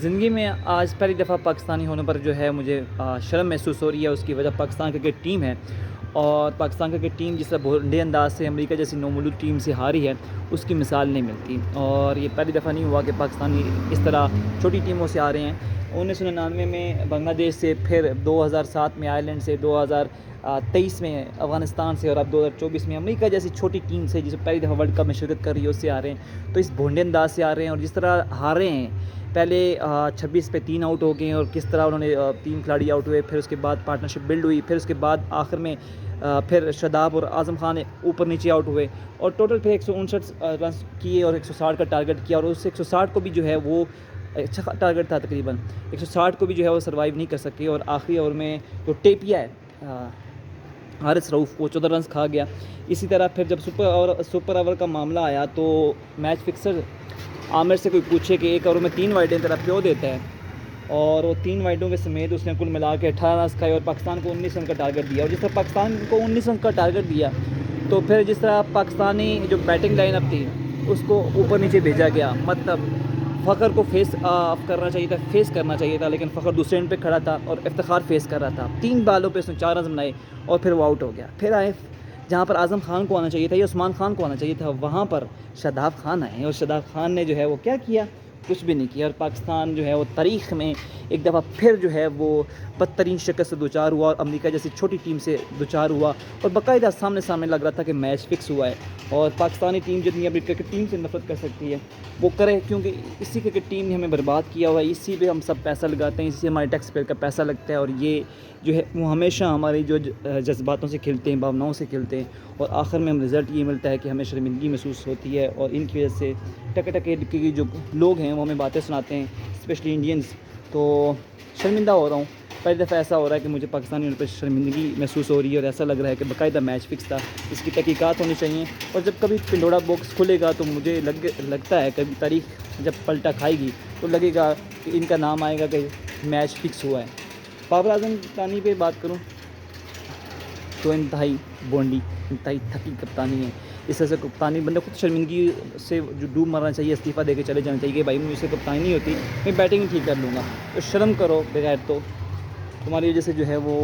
زندگی میں آج پہلی دفعہ پاکستانی ہونے پر جو ہے مجھے شرم محسوس ہو رہی ہے. اس کی وجہ پاکستان کرکٹ ٹیم ہے، اور پاکستان کرکٹ ٹیم جس طرح بھونڈے انداز سے امریکہ جیسی نومولود ٹیم سے ہاری ہے، اس کی مثال نہیں ملتی. اور یہ پہلی دفعہ نہیں ہوا کہ پاکستانی اس طرح چھوٹی ٹیموں سے آ رہے ہیں. 1999 میں بنگلہ دیش سے، پھر 2007 میں آئرلینڈ سے، 2023 میں افغانستان سے، اور اب 2024 میں امریکہ جیسی چھوٹی ٹیم سے جسے پہلی دفعہ ورلڈ کپ میں شرکت کر رہی ہے اس سے آ رہے ہیں. تو اس بھونڈے انداز سے آ رہے ہیں، اور جس طرح ہار رہے ہیں، پہلے 26 پہ 3 آؤٹ ہو گئے ہیں، اور کس طرح انہوں نے 3 کھلاڑی آؤٹ ہوئے. پھر اس کے بعد پارٹنرشپ بلڈ ہوئی، پھر اس کے بعد آخر میں پھر شاداب اور اعظم خان اوپر نیچے آؤٹ ہوئے، اور ٹوٹل پھر 159 رنس کیے اور 160 کا ٹارگٹ کیا. اور اس 160 کو بھی جو ہے وہ اچھا ٹارگٹ تھا، تقریباً 160 کو بھی جو ہے وہ سروائیو نہیں کر سکے. اور آخری اوور میں جو ٹیپیا ہے حارث رؤف، وہ 14 رنس کھا گیا. اسی طرح پھر جب سپر اوور کا معاملہ آیا تو میچ فکسر عامر سے کوئی پوچھے کہ ایک اوور میں 3 وائڈیں تیرا پیو دیتا ہے، اور وہ 3 وائڈوں کے سمیت اس نے کل ملا کے 18 رنس کھائے اور پاکستان کو 19 رن کا ٹارگٹ دیا. اور جس طرح پاکستان کو 19 رن کا ٹارگٹ دیا، تو پھر جس طرح پاکستانی جو بیٹنگ لائن اپ تھی اس کو اوپر نیچے بھیجا گیا. مطلب فخر کو فیس کرنا چاہیے تھا، لیکن فخر دوسرے اینڈ پہ کھڑا تھا اور افتخار فیس کر رہا تھا. 3 بالوں پہ اس نے 4 رنز بنائے اور پھر وہ آؤٹ ہو گیا. پھر آئے جہاں پر اعظم خان کو آنا چاہیے تھا یا عثمان خان کو آنا چاہیے تھا، وہاں پر شاداب خان آئے، اور شاداب خان نے جو ہے وہ کیا کیا؟ کچھ بھی نہیں کیا. اور پاکستان جو ہے وہ تاریخ میں ایک دفعہ پھر جو ہے وہ بدترین شکست سے دوچار ہوا، اور امریکہ جیسی چھوٹی ٹیم سے دوچار ہوا، اور باقاعدہ سامنے لگ رہا تھا کہ میچ فکس ہوا ہے. اور پاکستانی ٹیم جتنی اپنی کرکٹ ٹیم سے نفرت کر سکتی ہے وہ کرے، کیونکہ اسی کرکٹ ٹیم نے ہمیں برباد کیا ہوا ہے. اسی پہ ہم سب پیسہ لگاتے ہیں، اسی سے ہمارے ٹیکس پیئر کا پیسہ لگتا ہے. اور یہ جو ہے وہ ہمیشہ ہماری جو جذباتوں سے کھیلتے ہیں، بھاوناؤں سے کھیلتے ہیں، اور آخر میں ہم رزلٹ یہ ملتا ہے کہ ہمیں شرمندگی محسوس ہوتی ہے. اور ان کی وجہ سے ٹکے کے جو لوگ ہیں وہ ہمیں باتیں سناتے ہیں، اسپیشلی انڈینز. تو شرمندہ ہو رہا ہوں. پہلی دفعہ ایسا ہو رہا ہے کہ مجھے پاکستانی ہونے پہ شرمندگی محسوس ہو رہی ہے، اور ایسا لگ رہا ہے کہ باقاعدہ میچ فکس تھا. اس کی تحقیقات ہونی چاہیے. اور جب کبھی پنڈورا باکس کھلے گا تو مجھے لگتا ہے کبھی تاریخ جب پلٹا کھائے گی تو لگے گا کہ ان کا نام آئے گا کہ میچ فکس ہوا ہے. بابر اعظم کپتانی پہ بات کروں تو انتہائی بونڈی، انتہائی تھکی کپتانی ہے. اس طرح سے کپتانی بندے خود شرمندگی سے جو ڈوب مرنا چاہیے، استعفیٰ دے کے چلے جانا چاہیے کہ بھائی مجھ سے کپتانی نہیں ہوتی، میں بیٹنگ ٹھیک کر لوں گا. تو شرم کرو بغیر، تو تمہاری وجہ سے جو ہے وہ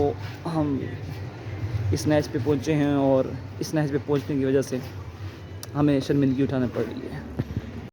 ہم اس میچ پہ پہنچے ہیں، اور اس میچ پہ پہنچنے کی وجہ سے ہمیں شرمندگی اٹھانا پڑ رہی ہے.